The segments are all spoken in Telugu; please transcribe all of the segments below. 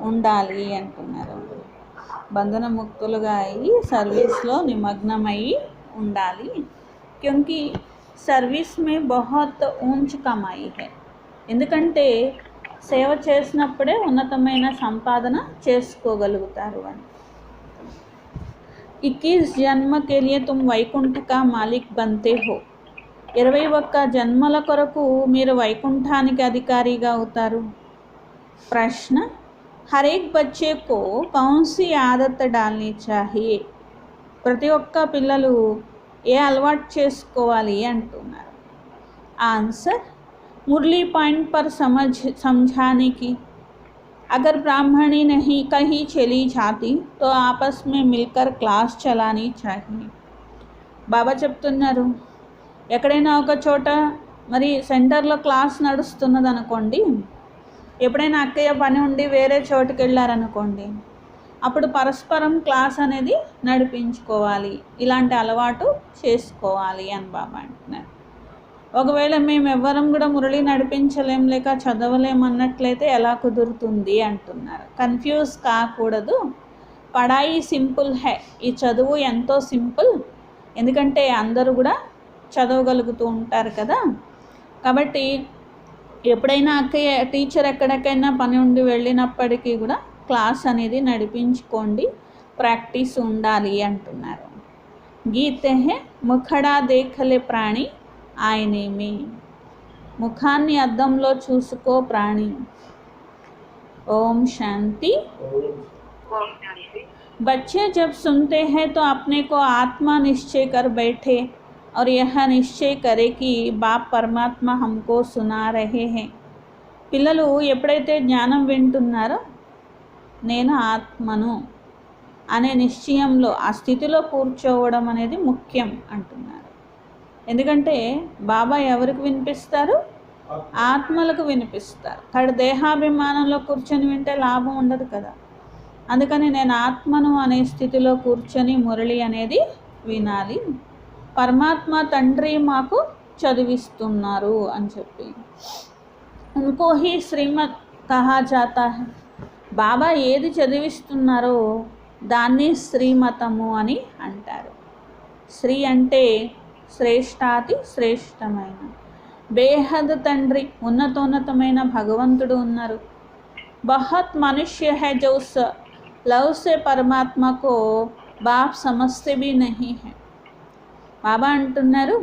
ఉండాలి అంటున్నారు. బంధనముక్తులుగా అయ్యి సర్వీస్లో నిమగ్నమయ్యి ఉండాలి. క్योंकि సర్వీస్ మే బహుత్ ఊంచ్ కమాయి హై. ఎందుకంటే సేవ చేసినప్పుడే ఉన్నతమైన సంపాదన చేసుకోగలుగుతారు అని. 21 జన్మ के लिए तुम వైకుంఠ का मालिक बनते हो. 21 జన్మల కొరకు మీరు వైకుంఠానికి అధికారిగా అవుతారు. ప్రశ్న, हर एक बच्चे को कौन सी आदत डालनी चाहिए. ప్రతి ఒక్క పిల్లలు ఏ అలవాటు చేసుకోవాలి అంటున్నారు. आंसर, मुरली पॉइंट पर समझाने की. अगर ब्राह्मणी नहीं कहीं चली जाती तो आपस में मिलकर क्लास चलानी चाहिए. బాబా చెప్తున్నారు, ఎక్కడైనా ఒక చోట మరి సెంటర్లో క్లాస్ నడుస్తున్నది అనుకోండి, ఎప్పుడైనా అక్కయ్య పని ఉండి వేరే చోటుకి వెళ్ళారనుకోండి, అప్పుడు పరస్పరం క్లాస్ అనేది నడిపించుకోవాలి, ఇలాంటి అలవాటు చేసుకోవాలి అని బాబా అంటున్నారు. ఒకవేళ మేము ఎవ్వరం కూడా మురళి నడిపించలేం లేక చదవలేమన్నట్లయితే ఎలా కుదురుతుంది అంటున్నారు. కన్ఫ్యూజ్ కాకూడదు. పడాయి సింపుల్ హై. ఈ చదువు ఎంతో సింపుల్, ఎందుకంటే అందరూ కూడా చదవగలుగుతూ ఉంటారు కదా. కాబట్టి ఎప్పుడైనా అక్కయ్య టీచర్ ఎక్కడికైనా పని ఉండి వెళ్ళినప్పటికీ కూడా క్లాస్ అనేది నడిపించుకోండి, ప్రాక్టీస్ ఉండాలి అంటున్నారు. గీతే హే ముఖడా దేఖలే ప్రాణి ఆయనేమి. ముఖాన్ని అద్దంలో చూసుకో ప్రాణి. ఓం శాంతి. बच्चे जब सुनते हैं तो अपने को आत्मा निश्चय कर बैठे और यह निश्चय करे कि बाप परमात्मा हमको सुना रहे हैं. పిల్లలు ఎప్పుడైతే జ్ఞానం వింటున్నారో నేను ఆత్మను అనే నిశ్చయంలో ఆ స్థితిలో కూర్చోవడం అనేది ముఖ్యం అంటున్నారు. ఎందుకంటే బాబా ఎవరికి వినిపిస్తారు? ఆత్మలకు వినిపిస్తారు. ఇక్కడ దేహాభిమానంలో కూర్చొని వింటే లాభం ఉండదు కదా. అందుకని నేను ఆత్మను అనే స్థితిలో కూర్చొని మురళి అనేది వినాలి. పరమాత్మ తండ్రి మాకు చదివిస్తున్నారు అని చెప్పి ఉన్కో హీ శ్రీమత్ కహా జాతా హై. బాబా ఏది చదివిస్తున్నారో దాన్ని శ్రీమతము అని అంటారు. శ్రీ అంటే శ్రేష్టాతి శ్రేష్టమైన, బేహద్ తండ్రి, ఉన్నతోన్నతమైన భగవంతుడు ఉన్నారు. బహత్ మనుష్య హై జో లవ్ సే పరమాత్మ కో బాప్ సమస్తే భీ నహీ హై. బాబా అంటున్నారు,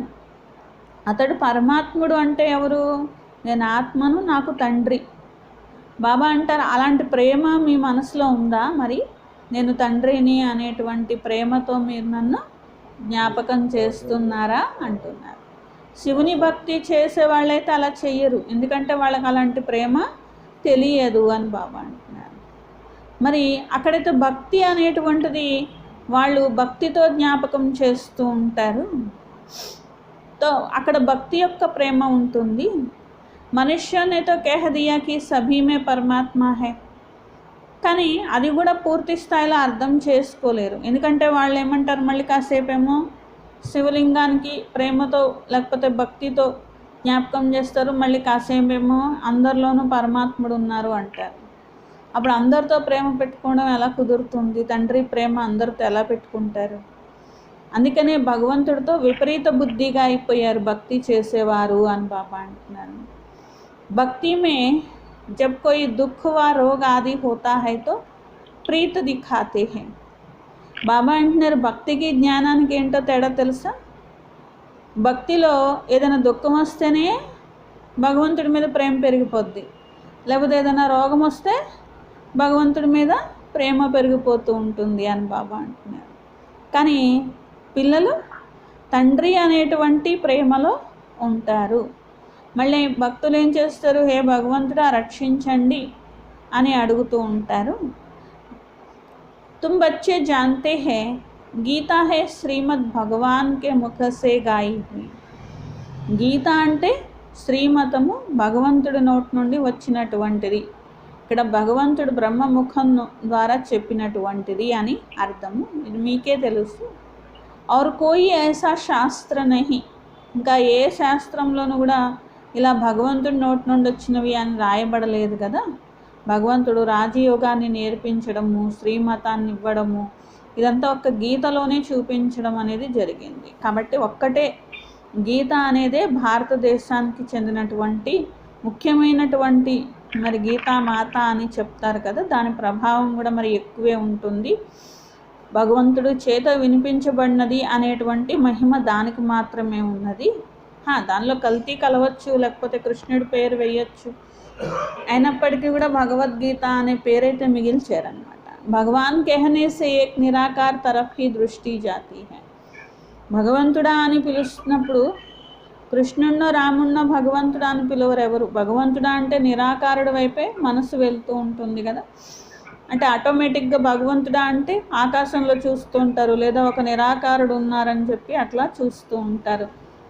అతడు పరమాత్ముడు అంటే ఎవరు? నేను ఆత్మను, నాకు తండ్రి. బాబా అంటారు, అలాంటి ప్రేమ మీ మనసులో ఉందా? మరి నేను తండ్రిని అనేటువంటి ప్రేమతో మీరు నన్ను జ్ఞాపకం చేస్తున్నారా అంటున్నారు. శివుని భక్తి చేసే వాళ్ళైతే అలా చెయ్యరు, ఎందుకంటే వాళ్ళకి అలాంటి ప్రేమ తెలియదు అని బాబా అంటున్నారు. మరి అక్కడైతే భక్తి అనేటువంటిది వాళ్ళు భక్తితో జ్ఞాపకం చేస్తూ ఉంటారు. తో అక్కడ భక్తి యొక్క ప్రేమ ఉంటుంది. మనుష్యనే తో కహ దియా కి సభీ మే పరమాత్మ హై, కానీ అది కూడా పూర్తి స్థాయిలో అర్థం చేసుకోలేరు. ఎందుకంటే వాళ్ళు ఏమంటారు, మళ్ళీ కాసేపేమో శివలింగానికి ప్రేమతో లేకపోతే భక్తితో జ్ఞాపకం చేస్తారు, మళ్ళీ కాసేపేమో అందరిలోనూ పరమాత్ముడు ఉన్నారు అంటారు. అప్పుడు అందరితో ప్రేమ పెట్టుకోవడం ఎలా కుదురుతుంది? తండ్రి ప్రేమ అందరితో ఎలా పెట్టుకుంటారు? అందుకనే భగవంతుడితో విపరీత బుద్ధిగా అయిపోయారు భక్తి చేసేవారు అని బాబా అంటున్నారు. భక్తి మే జబ్ కోయి దుఃఖ వా రోగ్ ఆది హోతా హై తో ప్రీత దిఖాతే హై. బాబా అంటున్నారు, భక్తికి జ్ఞానానికి ఏంటో తేడా తెలుసా? భక్తిలో ఏదైనా దుఃఖం వస్తేనే భగవంతుడి మీద ప్రేమ పెరిగిపోద్ది, లేకపోతే ఏదైనా రోగం వస్తే భగవంతుడి మీద ప్రేమ పెరిగిపోతూ ఉంటుంది అని బాబా అంటున్నారు. కానీ పిల్లలు తండ్రి అనేటువంటి ప్రేమలో ఉంటారు. మళ్ళీ భక్తులు ఏం చేస్తారు? హే భగవంతుడా రక్షించండి అని అడుగుతూ ఉంటారు. तुम बच्चे जानते हैं गीता है श्रीमद् भगवान के मुख से गाई हुई. గీత అంటే శ్రీమతము, భగవంతుడి నోటి నుండి వచ్చినటువంటిది. ఇక్కడ భగవంతుడు బ్రహ్మముఖం ద్వారా చెప్పినటువంటిది అని అర్థము. ఇది మీకే తెలుసు. और कोई ऐसा శాస్త్ర నహి, ఇంకా ఏ శాస్త్రంలోనూ కూడా ఇలా భగవంతుడి నోటి నుండి వచ్చినవి అని రాయబడలేదు కదా. భగవంతుడు రాజయోగాన్ని నేర్పించడము, శ్రీమతాన్ని ఇవ్వడము, ఇదంతా ఒక్క గీతలోనే చూపించడం అనేది జరిగింది. కాబట్టి ఒక్కటే గీత అనేదే భారతదేశానికి చెందినటువంటి ముఖ్యమైనటువంటి మరి గీతామాత అని చెప్తారు కదా, దాని ప్రభావం కూడా మరి ఎక్కువే ఉంటుంది. భగవంతుడు చేత వినిపించబడినది అనేటువంటి మహిమ దానికి మాత్రమే ఉన్నది. దానిలో కల్తీ కలవచ్చు, లేకపోతే కృష్ణుడి పేరు వేయచ్చు, అయినప్పటికీ కూడా భగవద్గీత అనే పేరైతే మిగిల్చారనమాట. భగవాన్ कहने से एक निराकार तरफ ही दृष्टि जाती है. భగవంతుడా అని పిలుస్తున్నప్పుడు కృష్ణుడినో రాముడినో భగవంతుడా అని పిలవరు ఎవరు. భగవంతుడా అంటే నిరాకారుడి వైపే మనసు వెళ్తూ ఉంటుంది కదా. అంటే ఆటోమేటిక్గా భగవంతుడా అంటే ఆకాశంలో చూస్తూ ఉంటారు, లేదా ఒక నిరాకారుడు ఉన్నారని చెప్పి అట్లా చూస్తూ ఉంటారు,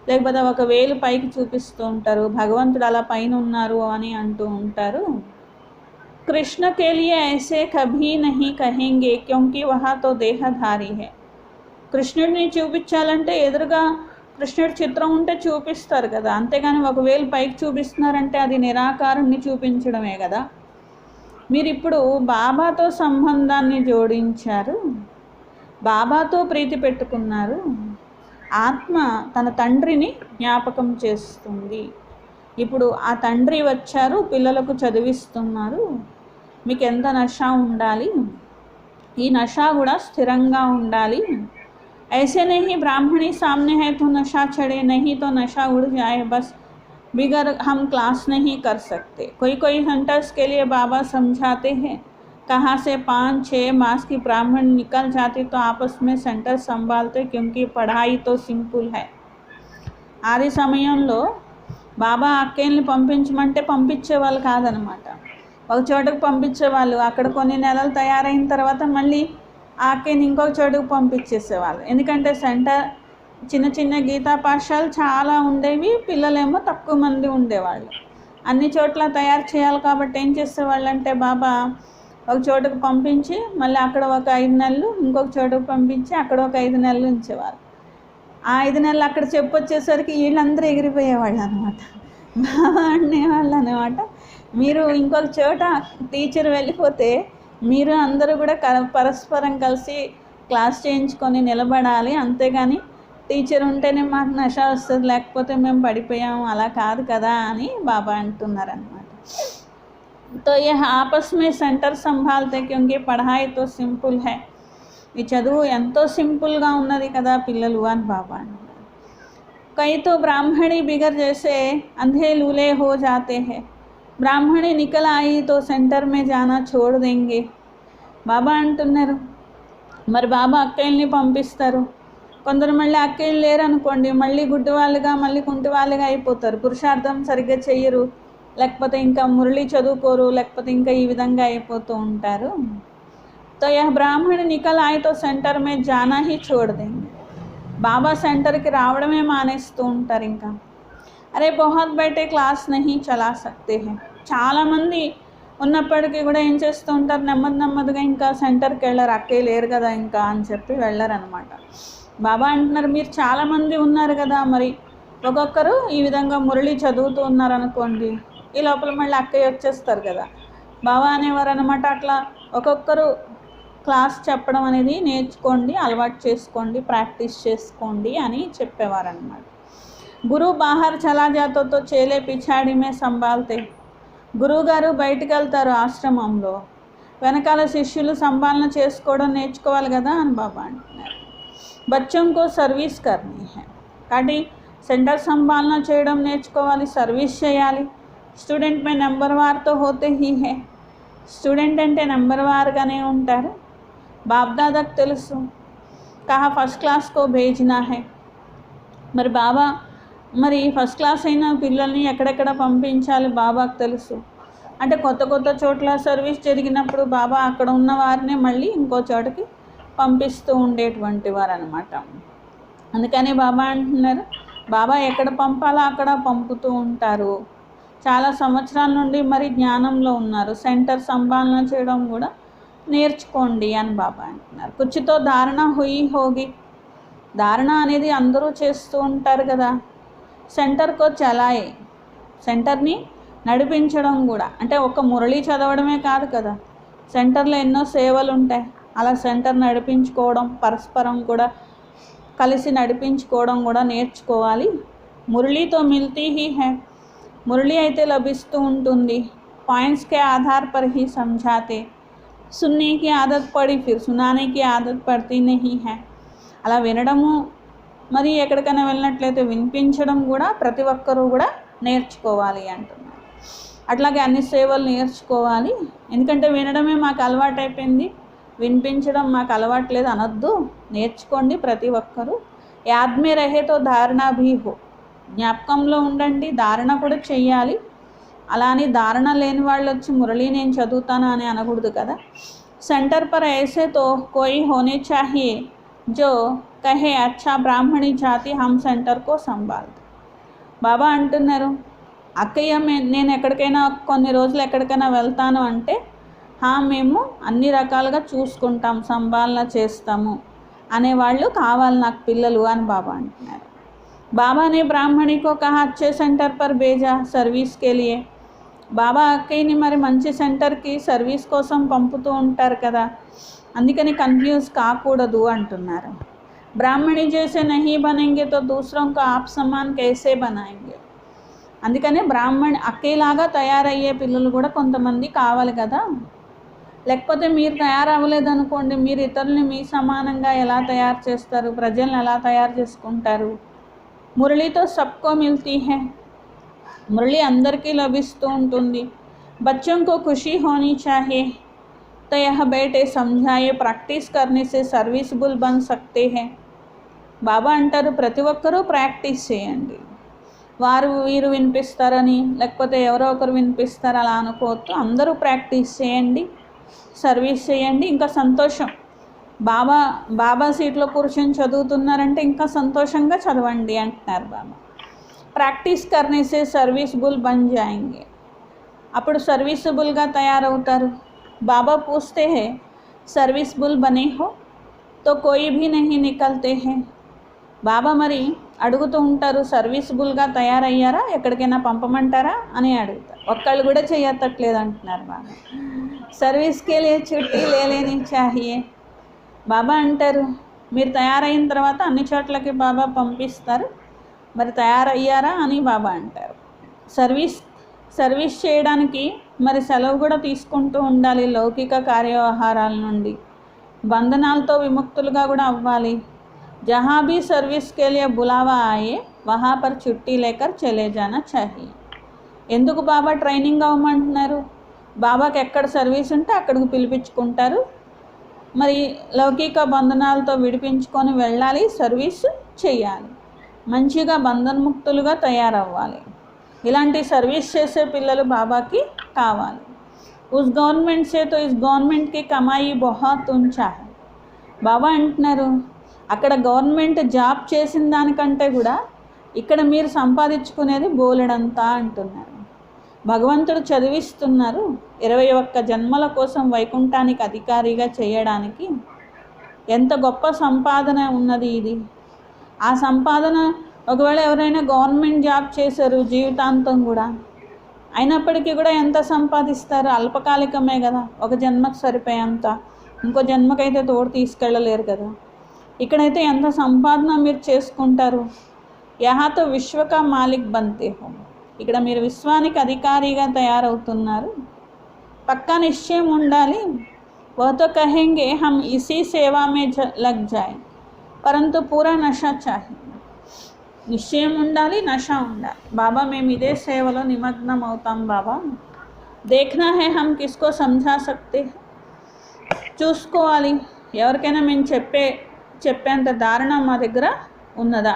లేకపోతే ఒక వేలు పైకి చూపిస్తూ ఉంటారు, భగవంతుడు అలా పైన ఉన్నారు అని అంటూ ఉంటారు. कृष्ण के लिए ऐसे कभी नहीं कहेंगे क्योंकि वह तो देहधारी है. కృష్ణుడిని చూపించాలంటే ఎదురుగా కృష్ణుడి చిత్రం ఉంటే చూపిస్తారు కదా, అంతేగాని ఒకవేళ పైకి చూపిస్తున్నారంటే అది నిరాకారుణ్ణి చూపించడమే కదా. మీరు ఇప్పుడు బాబాతో సంబంధాన్ని జోడించారు, బాబాతో ప్రీతి పెట్టుకున్నారు, ఆత్మ తన తండ్రిని జ్ఞాపకం చేస్తుంది. ఇప్పుడు ఆ తండ్రి వచ్చారు, పిల్లలకు చదివిస్తున్నారు. మీకు ఎంత నషా ఉండాలి, ఈ నషా కూడా స్థిరంగా ఉండాలి. ऐसे नहीं ब्राह्मणी सामने है तो नशा चढ़े, नहीं तो नशा उड़ जाए, बस बिगर हम क्लास नहीं कर सकते. कोई कोई सेंटर्स के लिए बाबा समझाते हैं, कहाँ से 5-6 मास की ब्राह्मण निकल जाती तो आपस में सेंटर संभालते, क्योंकि पढ़ाई तो सिंपल है. ఆది సమయంలో బాబా అక్కేల్ని పంపించమంటే పంపించేవాళ్ళు కాదనమాట. ఒక చోటకు పంపించేవాళ్ళు, అక్కడ కొన్ని నెలలు తయారైన తర్వాత మళ్ళీ ఆ అక్కేని ఇంకొక చోటుకు పంపించేసేవాళ్ళు. ఎందుకంటే సెంటర్ చిన్న చిన్న గీతా పాఠశాలలు చాలా ఉండేవి, పిల్లలేమో తక్కువ మంది ఉండేవాళ్ళు. అన్ని చోట్ల తయారు చేయాలి కాబట్టి ఏం చేసేవాళ్ళు అంటే బాబా ఒక చోటుకు పంపించి మళ్ళీ అక్కడ ఒక 5 నెలలు, ఇంకొక చోటుకు పంపించి అక్కడ ఒక 5 నెలలు ఉంచేవారు. ఆ 5 నెలలు అక్కడ చెప్పొచ్చేసరికి వీళ్ళందరూ ఎగిరిపోయేవాళ్ళు అనమాట. బాబా అనేవాళ్ళు అనమాట, మీరు ఇంకొక చోట టీచర్ వెళ్ళిపోతే మీరు అందరూ కూడా పరస్పరం కలిసి క్లాస్ చేయించుకొని నిలబడాలి, అంతేగాని టీచర్ ఉంటేనే మాకు నషా వస్తుంది, లేకపోతే మేము పడిపోయాము, అలా కాదు కదా అని బాబా అంటున్నారనమాట. తో ये आपस में सेंटर संभालते क्योंकि पढ़ाई तो सिंपल है. ఈ చదువు ఎంతో సింపుల్గా ఉన్నది కదా పిల్లలు అని బాబా అంటున్నారు. कई तो ब्राह्मणी बिगर जैसे अंधे लूले हो जाते हैं. బ్రాహ్మణి నికల్ आई तो సెంటర్ में जाना छोड़ देंगे. బాబా అంటున్నారు మరి బాబా అక్కయ్యల్ని పంపిస్తారు, కొందరు మళ్ళీ అక్కయ్యలు లేరు అనుకోండి, మళ్ళీ గుడ్డి వాళ్ళుగా మళ్ళీ కుంటి వాళ్ళుగా అయిపోతారు, పురుషార్థం సరిగ్గా చెయ్యరు, లేకపోతే ఇంకా మురళి చదువుకోరు, లేకపోతే ఇంకా ఈ విధంగా అయిపోతూ ఉంటారు. तो यह ब्राह्मण निकल आए तो सेंटर में जाना ही छोड़ देंगे. బాబా సెంటర్కి రావడమే మానేస్తూ ఉంటారు. ఇంకా అరే बहुत बैठे क्लास नहीं चला सकते हैं. చాలామంది ఉన్నప్పటికీ కూడా ఏం చేస్తూ ఉంటారు, నెమ్మదిగా ఇంకా సెంటర్కి వెళ్ళరు, అక్కే లేరు కదా ఇంకా అని చెప్పి వెళ్ళరనమాట. బాబా అంటున్నారు మీరు చాలామంది ఉన్నారు కదా, మరి ఒక్కొక్కరు ఈ విధంగా మురళి చదువుతూ ఉన్నారు అనుకోండి, ఈ లోపల మళ్ళీ అక్కయ్య వచ్చేస్తారు కదా. బాబా అనేవారు అనమాట, అట్లా ఒక్కొక్కరు క్లాస్ చెప్పడం అనేది నేర్చుకోండి, అలవాటు చేసుకోండి, ప్రాక్టీస్ చేసుకోండి అని చెప్పేవారు అనమాట. గురు బాహర్ చలా జాతో తో చేలే పిछाड़ी में संभालते. గురువుగారు బయటికి వెళ్తారు ఆశ్రమంలో, వెనకాల శిష్యులు సంభాలన చేసుకోవడం నేర్చుకోవాలి కదా అని బాబా అంటున్నారు. బచ్చంకో సర్వీస్ కర్నీ హై. కాబట్టి సెంటర్ సంభాలన చేయడం నేర్చుకోవాలి, సర్వీస్ చేయాలి. స్టూడెంట్ మే నెంబర్ వార్ తో హోతే హీ హై. స్టూడెంట్ అంటే నెంబర్ వార్గానే ఉంటారు. బాబ్దాదాకు తెలుసు కహా ఫస్ట్ క్లాస్కో భేజ్నా హై. మరి బాబా మరి ఫస్ట్ క్లాస్ అయిన పిల్లల్ని ఎక్కడెక్కడ పంపించాలి బాబాకు తెలుసు. అంటే కొత్త చోట్ల సర్వీస్ జరిగినప్పుడు బాబా అక్కడ ఉన్న వారినే మళ్ళీ ఇంకో చోటకి పంపిస్తూ ఉండేటువంటి వారు అనమాట. అందుకని బాబా అంటున్నారు బాబా ఎక్కడ పంపాలో అక్కడ పంపుతూ ఉంటారు. చాలా సంవత్సరాల నుండి మరి జ్ఞానంలో ఉన్నారు, సెంటర్ సంభాలన చేయడం కూడా నేర్చుకోండి అని బాబా అంటున్నారు. కుచ్చితో ధారణ హుయి హోగి. ధారణ అనేది అందరూ చేస్తూ ఉంటారు కదా. సెంటర్కో చలాయే, సెంటర్ని నడిపించడం కూడా అంటే ఒక మురళి చదవడమే కాదు కదా, సెంటర్లో ఎన్నో సేవలు ఉంటాయి. అలా సెంటర్ నడిపించుకోవడం, పరస్పరం కూడా కలిసి నడిపించుకోవడం కూడా నేర్చుకోవాలి. మురళీతో మిల్తీ హీ హై, మురళి అయితే లభిస్తూ ఉంటుంది. పాయింట్స్ కే ఆధార్ పర్ హీ సమझाते, సున్నే కి ఆదత్ పడి ఫిర్ సునానే కి ఆదత్ పడతీ నహీ హై. అలా వినడము, మరి ఎక్కడికైనా వెళ్ళినట్లయితే వినిపించడం కూడా ప్రతి ఒక్కరూ కూడా నేర్చుకోవాలి అంటున్నారు. అట్లాగే అన్ని సేవలు నేర్చుకోవాలి. ఎందుకంటే వినడమే మాకు అలవాటైపోయింది, వినిపించడం మాకు అలవాట్లేదు అనొద్దు, నేర్చుకోండి ప్రతి ఒక్కరూ. యాద్ మే రహేతో ధారణ భీ హో, జ్ఞాపకంలో ఉండండి, ధారణ కూడా చెయ్యాలి. అలా అని ధారణ లేని వాళ్ళు వచ్చి మురళి నేను చదువుతాను అని అనకూడదు కదా. సెంటర్ పర్ ఐసే తో కోయి హోనే చాహియే జో కహే అచ్చా బ్రాహ్మణి జాతి హమ్ సెంటర్ కో సంభాల్తే. బాబా అంటున్నారు, అక్కయ్య నేను ఎక్కడికైనా కొన్ని రోజులు ఎక్కడికైనా వెళ్తాను అంటే మేము అన్ని రకాలుగా చూసుకుంటాం, సంభాలన చేస్తాము అనేవాళ్ళు కావాలి నాకు పిల్లలు అని బాబా అంటున్నారు. బాబానే బ్రాహ్మణి కో కహా అచ్చే సెంటర్ పర్ బేజా సర్వీస్ కే లియే. బాబా అక్కయ్యని మరి మంచి సెంటర్కి సర్వీస్ కోసం పంపుతూ ఉంటారు కదా, అందుకని కన్ఫ్యూజ్ కాకూడదు అంటున్నారు. బ్రాహ్మణి జైసే నహీ బనేంగే తో దూసరోं को आप समान कैसे बनाएंगे. అందుకనే బ్రాహ్మణి అక్కయ్యలాగా తయారయ్యే పిల్లలు కూడా కొంతమంది కావాలి కదా. లేకపోతే మీరు తయారవ్వలేదనుకోండి, మీరు ఇతరులని మీ సమానంగా ఎలా తయారు చేస్తారు, ప్రజలను ఎలా తయారు చేసుకుంటారు. మురళితో సబ్కో మిల్తీ హై, మురళి అందరికీ లభిస్తూ ఉంటుంది. బచ్చోं को खुशी होनी चाहिए तो यह बैठे समझाए प्रैक्टिस करने से सर्विसबल बन सकते हैं. బాబా అంటారు ప్రతి ఒక్కరూ ప్రాక్టీస్ చేయండి. వీరు వినిపిస్తారని లేకపోతే ఎవరో ఒకరు వినిపిస్తారు అలా అనుకోవద్దు. అందరూ ప్రాక్టీస్ చేయండి, సర్వీస్ చేయండి. ఇంకా సంతోషం, బాబా సీట్లో కూర్చొని చదువుతున్నారంటే ఇంకా సంతోషంగా చదవండి అంటున్నారు బాబా. ప్రాక్టీస్ కర్నేసే సర్వీసబుల్ బన్ జాయింగే, అప్పుడు సర్వీసబుల్గా తయారవుతారు. బాబా పూछते हैं सर्विसबुल बने हो तो कोई भी नहीं निकलते हैं. బాబా మరి అడుగుతూ ఉంటారు, సర్వీసబుల్గా తయారయ్యారా, ఎక్కడికైనా పంపమంటారా అని అడుగుతారు. ఒక్కళ్ళు కూడా చేయట్లేదు అంటున్నారు బాబా. సర్వీస్కే లే చుట్టి లేని చాహియే. బాబా అంటారు మీరు తయారైన తర్వాత అన్ని చోట్లకి బాబా పంపిస్తారు, మరి తయారయ్యారా అని బాబా అంటారు. సర్వీస్ చేయడానికి మరి సెలవు కూడా తీసుకుంటూ ఉండాలి. లౌకిక కార్యవ్యవహారాల నుండి బంధనాలతో విముక్తులుగా కూడా అవ్వాలి. జहाँ भी सर्विस के लिए बुलावा आए वहाँ पर छुट्टी लेकर चले जाना चाहिए. ఎందుకు బాబా ట్రైనింగ్ అవ్వమంటున్నారు? బాబాకి ఎక్కడ సర్వీస్ ఉంటే అక్కడికి పిలిపించుకుంటారు. మరి లౌకిక బంధనాలతో విడిపించుకొని వెళ్ళాలి, సర్వీస్ చేయాలి, మంచిగా బంధన్ముక్తులుగా తయారవ్వాలి. ఇలాంటి సర్వీస్ చేసే పిల్లలు బాబాకి కావాలి. ఉస్ గవర్నమెంట్ సే తో ఇస్ గవర్నమెంట్కి కమాయి బహుత్ ఉంచా హై. బాబా అంటున్నారు అక్కడ గవర్నమెంట్ జాబ్ చేసిన దానికంటే కూడా ఇక్కడ మీరు సంపాదించుకునేది బోలెడంతా అంటున్నారు. భగవంతుడు చదివిస్తున్నారు 21 జన్మల కోసం వైకుంఠానికి అధికారిగా చేయడానికి. ఎంత గొప్ప సంపాదన ఉన్నది ఇది. ఆ సంపాదన ఒకవేళ ఎవరైనా గవర్నమెంట్ జాబ్ చేశారు జీవితాంతం కూడా, అయినప్పటికీ కూడా ఎంత సంపాదిస్తారు? అల్పకాలికమే కదా, ఒక జన్మకు సరిపోయేంత, ఇంకో జన్మకైతే తోడు తీసుకెళ్ళలేరు కదా. ఇక్కడైతే ఎంత సంపాదన మీరు చేసుకుంటారు. యహాతో విశ్వక మాలిక్ బంతే హో, ఇక్కడ మీరు విశ్వానికి అధికారిగా తయారవుతున్నారు. పక్కా నిశ్చయం ఉండాలి. వహతో కహెంగే హమ్ ఇసీ సేవా మే లగ్ జాయ్ పరంతు పూరా నషా చాహియే. నిశ్చయం ఉండాలి, నష ఉండాలి. బాబా మేము ఇదే సేవలో నిమగ్నం అవుతాం బాబా. దేఖ్నా హై హమ్ కిస్కో సమझा సక్తే. చూసుకోవాలి ఎవరికైనా మేము చెప్పేంత ధారణ మా దగ్గర ఉన్నదా,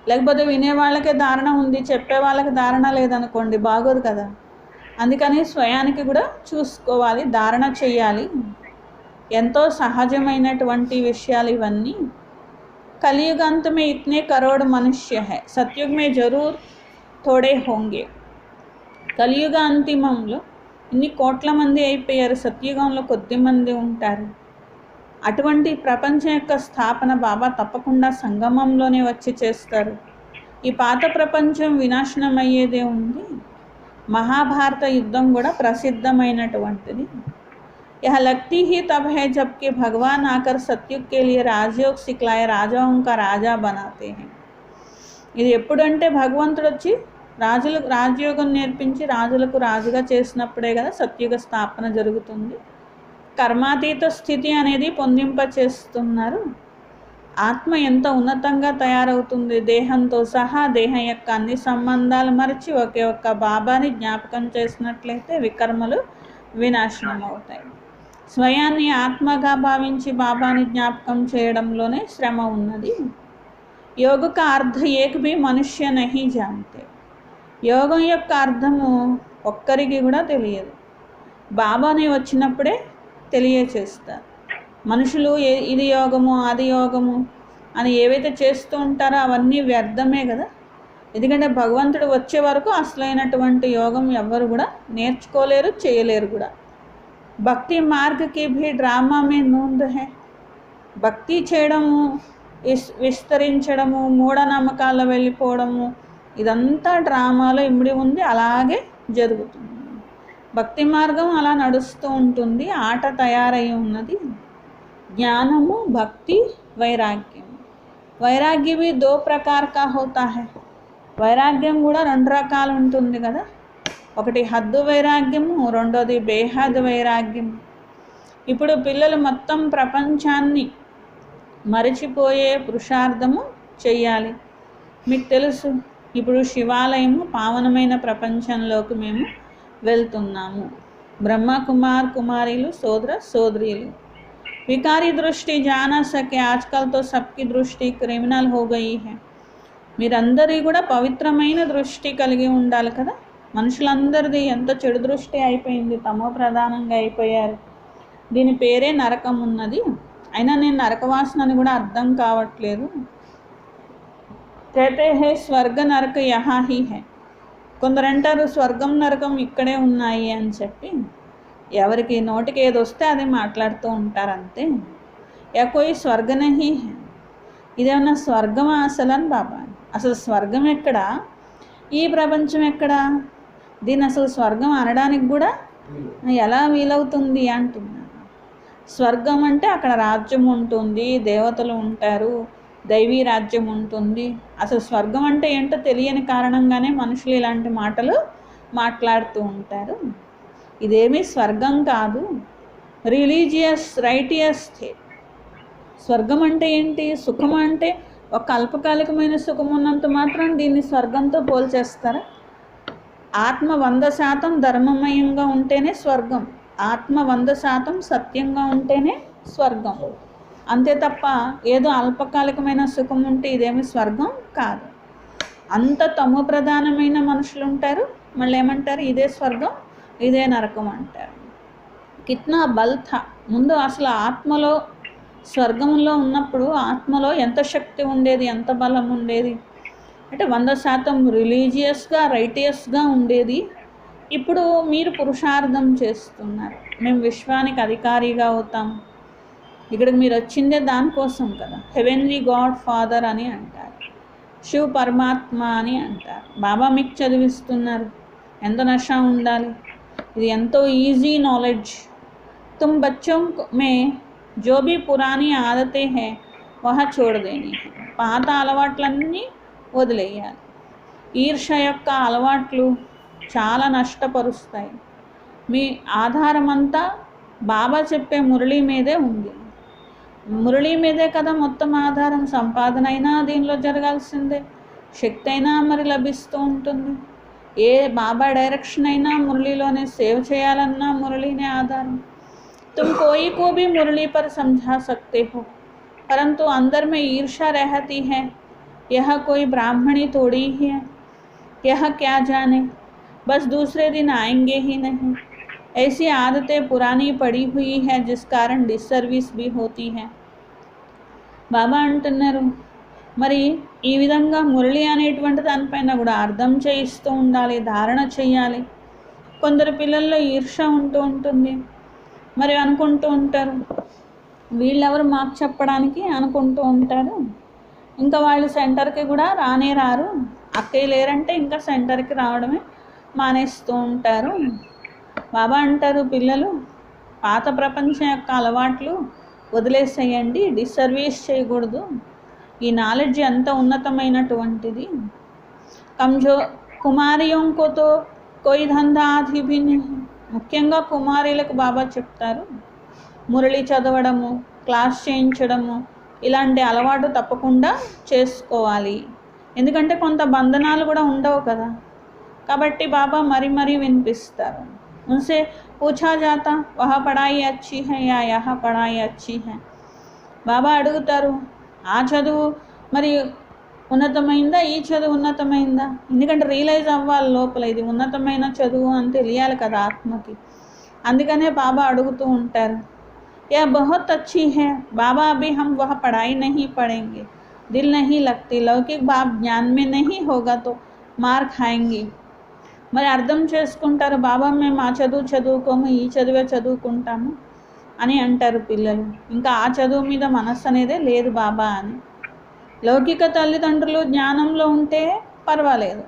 లేకపోతే వినే వాళ్ళకే ధారణ ఉంది, చెప్పే వాళ్ళకి ధారణ లేదనుకోండి బాగోదు కదా. అందుకని స్వయానికి కూడా చూసుకోవాలి, ధారణ చెయ్యాలి. ఎంతో సహజమైనటువంటి విషయాలు ఇవన్నీ. कलयुग अंत में इतने करोड़ मनुष्य है, सतयुग में जरूर थोड़े होंगे. కలియుగ అంతిమంలో ఇన్ని కోట్ల మంది అయిపోయారు, సత్యుగంలో కొద్ది మంది ఉంటారు. అటువంటి ప్రపంచం యొక్క స్థాపన బాబా తప్పకుండా సంగమంలోనే వచ్చి చేస్తారు. ఈ పాత ప్రపంచం వినాశనం అయ్యేదే ఉంది. మహాభారత యుద్ధం కూడా ప్రసిద్ధమైనటువంటిది. यह लगती ही तब है जबकि भगवान आकर सत्युग के लिए राजयोग सिखलाए राजाओं का राजा बनाते हैं. ఇది ఎప్పుడంటే భగవంతుడు వచ్చి రాజయోగం నేర్పించి రాజులకు రాజుగా చేసినప్పుడే కదా సత్యుగ స్థాపన జరుగుతుంది. కర్మాతీత స్థితి అనేది పొందింప చేస్తున్నారు. ఆత్మ ఎంత ఉన్నతంగా తయారవుతుంది. దేహంతో సహా దేహం యొక్క అన్ని సంబంధాలు మరిచి ఒకే ఒక్క బాబాని జ్ఞాపకం చేసినట్లయితే వికర్మలు వినాశనం అవుతాయి. స్వయాన్ని ఆత్మగా భావించి బాబాని జ్ఞాపకం చేయడంలోనే శ్రమ ఉన్నది. యోగ కా అర్థ ఏక్ భీ మనుష్య నహీ జాన్తే. యోగం యొక్క అర్థము ఒక్కరికి కూడా తెలియదు. బాబాని వచ్చినప్పుడే తెలియచేస్తారు. మనుషులు ఇది యోగము అది యోగము అని ఏవైతే చేస్తూ ఉంటారో అవన్నీ వ్యర్థమే కదా. ఎందుకంటే భగవంతుడు వచ్చే వరకు అసలైనటువంటి యోగం ఎవ్వరు కూడా నేర్చుకోలేరు, చేయలేరు కూడా. భక్తి మార్గకి భీ డ్రామా మే నూంద్ హై. భక్తి చేయడము, విస్తరించడము, మూఢనమ్మకాల్లో వెళ్ళిపోవడము ఇదంతా డ్రామాలో ఇమిడి ఉంది. అలాగే జరుగుతుంది. భక్తి మార్గం అలా నడుస్తూ ఉంటుంది. ఆట తయారై ఉన్నది. జ్ఞానము, భక్తి, వైరాగ్యం. వైరాగ్య भी 2 प्रकार का होता है. వైరాగ్యం కూడా 2 రకాలు ఉంటుంది కదా. ఒకటి హద్దు వైరాగ్యము, రెండోది బేహద్ వైరాగ్యం. ఇప్పుడు పిల్లలు మొత్తం ప్రపంచాన్ని మరిచిపోయే పురుషార్థము చెయ్యాలి. మీకు తెలుసు, ఇప్పుడు శివాలయము పావనమైన ప్రపంచంలోకి మేము వెళ్తున్నాము. బ్రహ్మ కుమార్ కుమారీలు, సోదర సోదరీలు. వికారీ దృష్టి జానా సకే. ఆజ్కల్ తో సబ్కి దృష్టి క్రిమినల్ హో గయి హై. మీరందరి కూడా పవిత్రమైన దృష్టి కలిగి ఉండాలి కదా. మనుషులందరిది ఎంత చెడు దృష్టి అయిపోయింది, తమో ప్రధానంగా అయిపోయారు. దీని పేరే నరకం ఉన్నది. అయినా నేను నరకవాసన అని కూడా అర్థం కావట్లేదు. कहते हैं స్వర్గ నరక యహా హీ హై. కొందరు అంటారు స్వర్గం నరకం ఇక్కడే ఉన్నాయి అని చెప్పి. ఎవరికి నోటికి ఏది వస్తే అది మాట్లాడుతూ ఉంటారు అంతే. యా కోయి స్వర్గ నహీ హై. ఇదేమన్నా స్వర్గమా అసలని బాబా? అసలు స్వర్గం ఎక్కడా, ఈ ప్రపంచం ఎక్కడా? దీన్ని అసలు స్వర్గం అనడానికి కూడా ఎలా వీలవుతుంది అంటున్నారు. స్వర్గం అంటే అక్కడ రాజ్యం ఉంటుంది, దేవతలు ఉంటారు, దైవీ రాజ్యం ఉంటుంది. అసలు స్వర్గం అంటే ఏంటో తెలియని కారణంగానే మనుషులు ఇలాంటి మాటలు మాట్లాడుతూ ఉంటారు. ఇదేమీ స్వర్గం కాదు, రిలీజియస్ రైటియస్ స్టేట్. స్వర్గం అంటే ఏంటి? సుఖం అంటే ఒక అల్పకాలికమైన సుఖం ఉన్నంత మాత్రం దీన్ని స్వర్గంతో పోల్చేస్తారా? ఆత్మ 100% ధర్మమయంగా ఉంటేనే స్వర్గం. ఆత్మ 100% సత్యంగా ఉంటేనే స్వర్గం. అంతే తప్ప ఏదో అల్పకాలికమైన సుఖం ఉంటే ఇదేమి స్వర్గం కాదు. అంత తమో ప్రధానమైన మనుషులు ఉంటారు, మళ్ళీ ఏమంటారు ఇదే స్వర్గం ఇదే నరకం అంటారు. కిత్నా బల్ థా. ముందు అసలు ఆత్మలో, స్వర్గంలో ఉన్నప్పుడు ఆత్మలో ఎంత శక్తి ఉండేది, ఎంత బలం ఉండేది అంటే 100% రిలీజియస్గా రైటియస్గా ఉండేది. ఇప్పుడు మీరు పురుషార్థం చేస్తున్నారు, మేము విశ్వానికి అధికారిగా అవుతాం. ఇక్కడికి మీరు వచ్చిందే దానికోసం కదా. హెవెన్లీ గాడ్ ఫాదర్ అని అంటారు, శివ్ పరమాత్మ అని అంటారు. బాబా మీకు చదివిస్తున్నారు. ఎంత నష ఉండాలి. ఇది ఎంతో ఈజీ నాలెడ్జ్. తుమ్ బచ్చోं में जो भी पुरानी आदतें हैं वह छोड़ देनी है. పాత అలవాట్లన్నీ వదిలేయాలి. ఈర్ష యొక్క అలవాట్లు చాలా నష్టపరుస్తాయి. మీ ఆధారం అంతా బాబా చెప్పే మురళి మీదే ఉంది. మురళి మీదే కదా మొత్తం ఆధారం. సంపాదన అయినా దీనిలో జరగాల్సిందే, శక్తి అయినా మరి లభిస్తూ ఉంటుంది. ఏ బాబా డైరెక్షన్ అయినా మురళిలోనే సేవ్ చేయాలన్నా మురళినే ఆధారం. तुम कोई को भी मुरली पर समझा सकते हो, परंतु अंदर में ईर्ष्या रहती है. यह कोई ब्राह्मणी थोड़ी ही है, यह क्या जाने, बस दूसरे दिन आएंगे ही नहीं. ऐसी आदतें पुरानी पड़ी हुई है जिस कारण डिसर्विस भी होती है. బాబా అంటున్నారు మరి ఈ విధంగా మురళి అనేటువంటి దానిపైన కూడా అర్థం చేయిస్తూ ఉండాలి, ధారణ చేయాలి. కొందరు పిల్లల్లో ఈర్ష్య ఉంటూ ఉంటుంది. మరి అనుకుంటూ ఉంటారు వీళ్ళెవరు మాకు చెప్పడానికి అనుకుంటూ ఉంటారు. ఇంకా వాళ్ళు సెంటర్కి కూడా రానే రారు. అక్కయ్య లేరంటే ఇంకా సెంటర్కి రావడమే మానేస్తూ ఉంటారు. బాబా అంటారు, పిల్లలు పాత ప్రపంచం యొక్క అలవాట్లు వదిలేసేయండి, డిసర్వీస్ చేయకూడదు. ఈ నాలెడ్జ్ ఎంత ఉన్నతమైనటువంటిది. కమ్జో కుమారియోంకోతో కోయి ధందా ఆది భీ నహీ. ముఖ్యంగా కుమారీలకు బాబా చెప్తారు, మురళి చదవడము, క్లాస్ చేయించడము, ఇలాంటి అలవాటు తప్పకుండా చేసుకోవాలి. ఎందుకంటే కొంత బంధనాలు కూడా ఉండవు కదా. కాబట్టి బాబా మరీ వినిపిస్తారు. ఉన్సే పూछा जाता వహ పడాయి అచ్చి హై యా యహ పడాయి అచ్చి హై. బాబా అడుగుతారు, ఆ చదువు మరి ఉన్నతమైందా, ఈ చదువు ఉన్నతమైందా? ఎందుకంటే రియలైజ్ అవ్వాలి లోపల ఇది ఉన్నతమైన చదువు అని తెలియాలి కదా ఆత్మకి. అందుకనే బాబా అడుగుతూ ఉంటారు, యా బహుత్ అచ్చి హై బాబా అభి హమ్ వహ పడాయి నహీ పడేంగే, దిల్ నహీ లగ్తీ, లౌకిక్ బాబ్ జ్ఞాన్ మే నహీ హోగా తో మార్ ఖాయేంగే. మరి అర్థం చేసుకుంటారు, బాబా మేము ఆ చదువు చదువుకోము, ఈ చదువే చదువుకుంటాము అని అంటారు పిల్లలు. ఇంకా ఆ చదువు మీద మనస్సు అనేదే లేదు బాబా అని. లౌకిక తల్లిదండ్రులు జ్ఞానంలో ఉంటే పర్వాలేదు,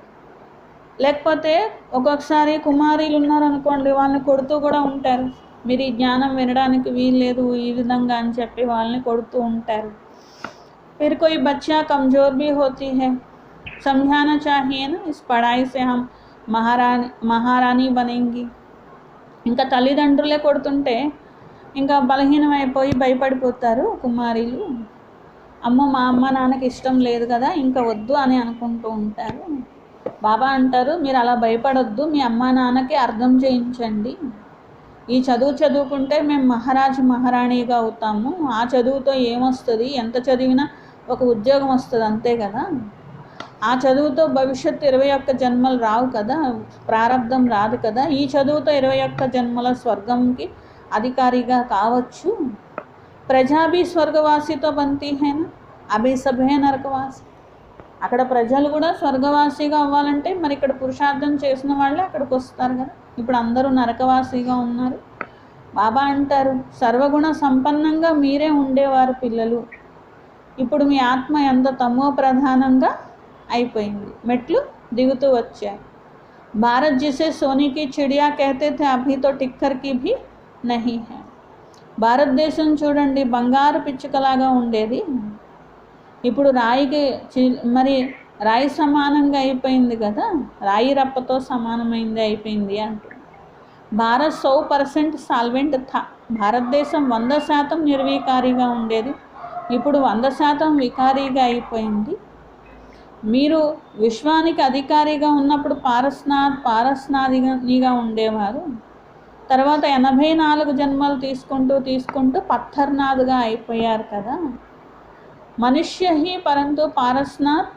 లేకపోతే ఒక్కొక్కసారి కుమారీలు ఉన్నారనుకోండి, వాళ్ళని కొడుతూ కూడా ఉంటారు. మీరు ఈ జ్ఞానం వినడానికి వీల్లేదు ఈ విధంగా అని చెప్పి వాళ్ళని కొడుతూ ఉంటారు. फिर कोई बच्चा कमज़ोर भी होती है, समझाना चाहिए ना, इस पढ़ाई से हम మహారాణి బనేంగి. ఇంకా తల్లిదండ్రులే కొడుతుంటే ఇంకా బలహీనమైపోయి భయపడిపోతారు కుమారీలు. అమ్మో మా అమ్మ నాన్నకి ఇష్టం లేదు కదా, ఇంకా వద్దు అని అనుకుంటూ ఉంటారు. బాబా అంటారు, మీరు అలా భయపడొద్దు, మీ అమ్మ నాన్నకి అర్థం చేయించండి. ఈ చదువు చదువుకుంటే మేము మహారాణిగా అవుతాము, ఆ చదువుతో ఏమొస్తుంది, ఎంత చదివినా ఒక ఉద్యోగం వస్తుంది అంతే కదా. ఆ చదువుతో భవిష్యత్తు 21 జన్మలు రావు కదా, ప్రారంధం రాదు కదా. ఈ చదువుతో 21 జన్మల స్వర్గంకి అధికారిగా కావచ్చు. ప్రజా భీ స్వర్గవాసితో బంతీ హేనా, అభి సభే నరకవాసి. అక్కడ ప్రజలు కూడా స్వర్గవాసిగా అవ్వాలంటే మరి ఇక్కడ పురుషార్థం చేసిన వాళ్ళే అక్కడికి వస్తారు కదా. ఇప్పుడు అందరూ నరకవాసిగా ఉన్నారు. బాబా అంటారు, సర్వగుణ సంపన్నంగా మీరే ఉండేవారు పిల్లలు, ఇప్పుడు మీ ఆత్మ ఎంత తమో ప్రధానంగా అయిపోయింది, మెట్లు దిగుతూ వచ్చాయి. భారత్ జిసే సోనీకి చిడియా कहते थे అభి తో టిక్కర్ కి భీ నహీ హై. భారతదేశం చూడండి బంగారు పిచ్చుకలాగా ఉండేది, ఇప్పుడు రాయికి మరి రాయి సమానంగా అయిపోయింది కదా, రాయి రప్పతో సమానమైంది అయిపోయింది అంటుంది. భారత్ 100% సాల్వెంట్ థా. భారతదేశం 100% నిర్వీకారిగా ఉండేది, ఇప్పుడు 100% వికారీగా అయిపోయింది. మీరు విశ్వానికి అధికారిగా ఉన్నప్పుడు పారస్నాదిగా ఉండేవారు. తర్వాత 84 జన్మలు తీసుకుంటూ పత్తర్నాథ్గా అయిపోయారు కదా. మనుష్య హీ పరంతు పారస్నాథ్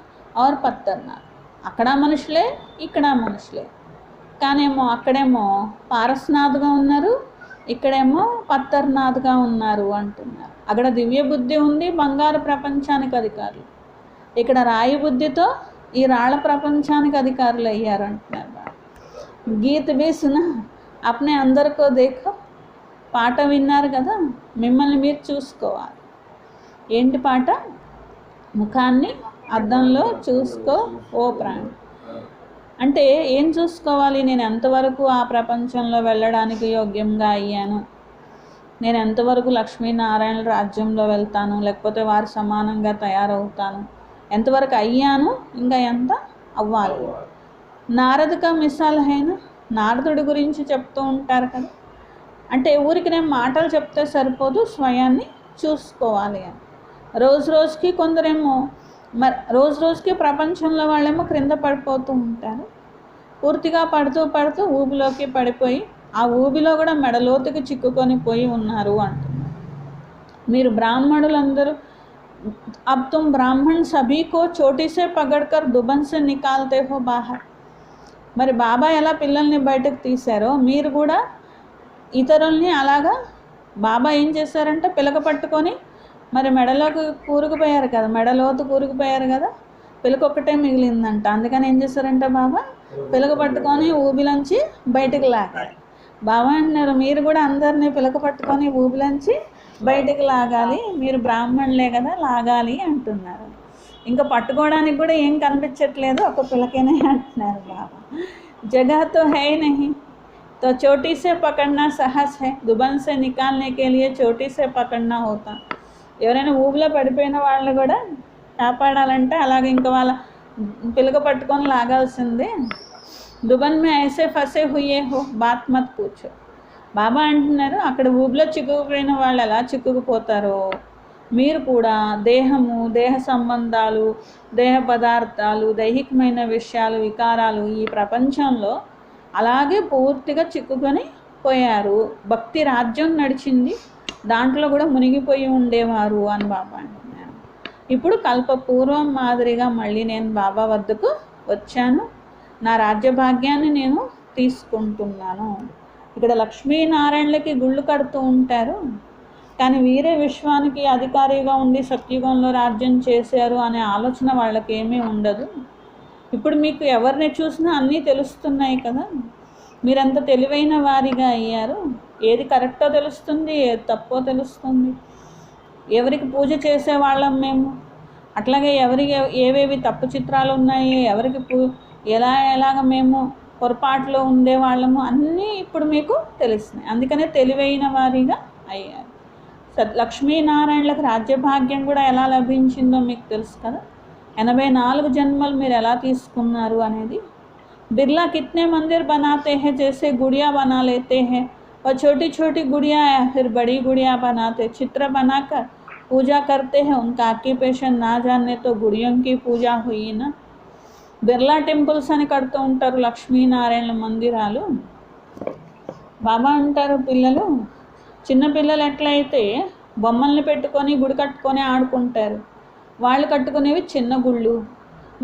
और పత్తర్నాథ్. అక్కడ మనుషులే ఇక్కడ మనుషులే, కానేమో అక్కడేమో పారస్నాథ్గా ఉన్నారు, ఇక్కడేమో పత్తర్నాథ్గా ఉన్నారు అంటున్నారు. అక్కడ దివ్య బుద్ధి ఉంది, బంగారు ప్రపంచానికి అధికారులు. ఇక్కడ రాయి బుద్ధితో ఈ రాళ్ళ ప్రపంచానికి అధికారులు అయ్యారు అంటున్నారు. గీత్ భీ సునా అప్నే అందరికో దేఖో. పాట విన్నారు కదా, మిమ్మల్ని మీరు చూసుకోవాలి. ఏంటి పాట? ముఖాన్ని అద్దంలో చూసుకో ఓ ప్రాణి. అంటే ఏం చూసుకోవాలి? నేను ఎంతవరకు ఆ ప్రపంచంలో వెళ్ళడానికి యోగ్యంగా అయ్యాను, నేను ఎంతవరకు లక్ష్మీనారాయణ రాజ్యంలో వెళ్తాను, లేకపోతే వారి సమానంగా తయారవుతాను, ఎంతవరకు అయ్యాను, ఇంకా ఎంత అవ్వాలి. నారదుక మిసాల్ హైనా, నారదుడి గురించి చెప్తూ ఉంటారు కదా. అంటే ఊరికి నేను మాటలు చెప్తే సరిపోదు, స్వయాన్ని చూసుకోవాలి అని. రోజుకి కొందరేమో రోజుకి ప్రపంచంలో వాళ్ళేమో క్రింద పడిపోతూ ఉంటారు. పూర్తిగా పడుతూ ఊబిలోకి పడిపోయి ఆ ఊబిలో కూడా మెడలోతుకి చిక్కుకొని పోయి ఉన్నారు అంటున్నారు. మీరు బ్రాహ్మణులందరూ అబ్ తుమ్ బ్రాహ్మణ్ సభీకో చోటీసే పగడ్కర్ దుబన్సే నికాల్తే హో బాహర్. మరి బాబా ఎలా పిల్లల్ని బయటకు తీశారో మీరు కూడా ఇతరుల్ని అలాగా బాబా ఏం చేశారంటే పిలక పట్టుకొని మరి మెడలోకి కూరుకుపోయారు కదా, మెడలోతు కూరుకుపోయారు కదా, పిలకొక్కటే మిగిలిందంట. అందుకని ఏం చేశారంటే బాబా పిలక పట్టుకొని ఊబిలోంచి బయటకు లాగారు. బాబా అంటున్నారు, మీరు కూడా అందరినీ పిలక పట్టుకొని ఊబిలోంచి బయటకు లాగాలి, మీరు బ్రాహ్మణులే కదా, లాగాలి అంటున్నారు. ఇంకా పట్టుకోవడానికి కూడా ఏం కనిపించట్లేదు, ఒక పిలకేనే అంటున్నారు బాబా. जगह तो है ही नहीं, तो चोटी से पकड़ना सहज है, दुबन से निकालने के लिए చోటీ से పకड़ना होता. ఎవరైనా ఊబిలో పడిపోయిన వాళ్ళు కూడా కాపాడాలంటే అలాగే ఇంకా వాళ్ళ పిలక పట్టుకొని లాగాల్సిందే. దుబన్ మే ఐసే ఫసే హుయే హో బాత్ మత్ పూచో. బాబా అంటున్నారు, అక్కడ ఊబిలో చిక్కుకుపోయిన వాళ్ళు ఎలా చిక్కుకుపోతారో మీరు కూడా దేహము, దేహ సంబంధాలు, దేహ పదార్థాలు, దైహికమైన విషయాలు, వికారాలు ఈ ప్రపంచంలో అలాగే పూర్తిగా చిక్కుకొని పోయారు. భక్తి రాజ్యం నడిచింది, దాంట్లో కూడా మునిగిపోయి ఉండేవారు అని బాబా అంటున్నారు. ఇప్పుడు కల్పపూర్వం మాదిరిగా మళ్ళీ నేను బాబా వద్దకు వచ్చాను, నా రాజ్యభాగ్యాన్ని నేను తీసుకుంటున్నాను. ఇక్కడ లక్ష్మీనారాయణలకి గుళ్ళు కడుతూ ఉంటారు, కానీ వీరే విశ్వానికి అధికారిగా ఉండి సత్యుగంలో రాజ్యం చేశారు అనే ఆలోచన వాళ్ళకి ఏమీ ఉండదు. ఇప్పుడు మీకు ఎవరిని చూసినా అన్నీ తెలుస్తున్నాయి కదా, మీరంత తెలివైన వారిగా అయ్యారు. ఏది కరెక్టో తెలుస్తుంది, ఏది తప్పో తెలుస్తుంది. ఎవరికి పూజ చేసేవాళ్ళం మేము, అట్లాగే ఎవరికి ఏవేవి తప్పు చిత్రాలు ఉన్నాయి, ఎవరికి ఎలాగ మేము పొరపాటులో ఉండేవాళ్ళము అన్నీ ఇప్పుడు మీకు తెలుస్తున్నాయి. అందుకనే తెలివైన వారిగా అయ్యారు. లక్ష్మీనారాయణలకు రాజ్యభాగ్యం కూడా ఎలా లభించిందో మీకు తెలుసు కదా. 84 జన్మలు మీరు ఎలా తీసుకున్నారు అనేది. बिरला कितने मंदिर बनाते हैं, जैसे गुड़िया बना लेते हैं और छोटी छोटी गुड़िया या फिर बड़ी गुड़िया बनाते, चित्र बनाकर पूजा करते हैं. उनका ऑक्यूपेशन ना जानने तो गुड़ियों की पूजा हुई ना. బిర్లా టెంపుల్స్ అని కడుతూ ఉంటారు లక్ష్మీనారాయణ మందిరాలు. బాబా అంటారు, పిల్లలు, చిన్న పిల్లలు ఎట్లయితే బొమ్మల్ని పెట్టుకొని గుడి కట్టుకొని ఆడుకుంటారు, వాళ్ళు కట్టుకునేవి చిన్న గుళ్ళు,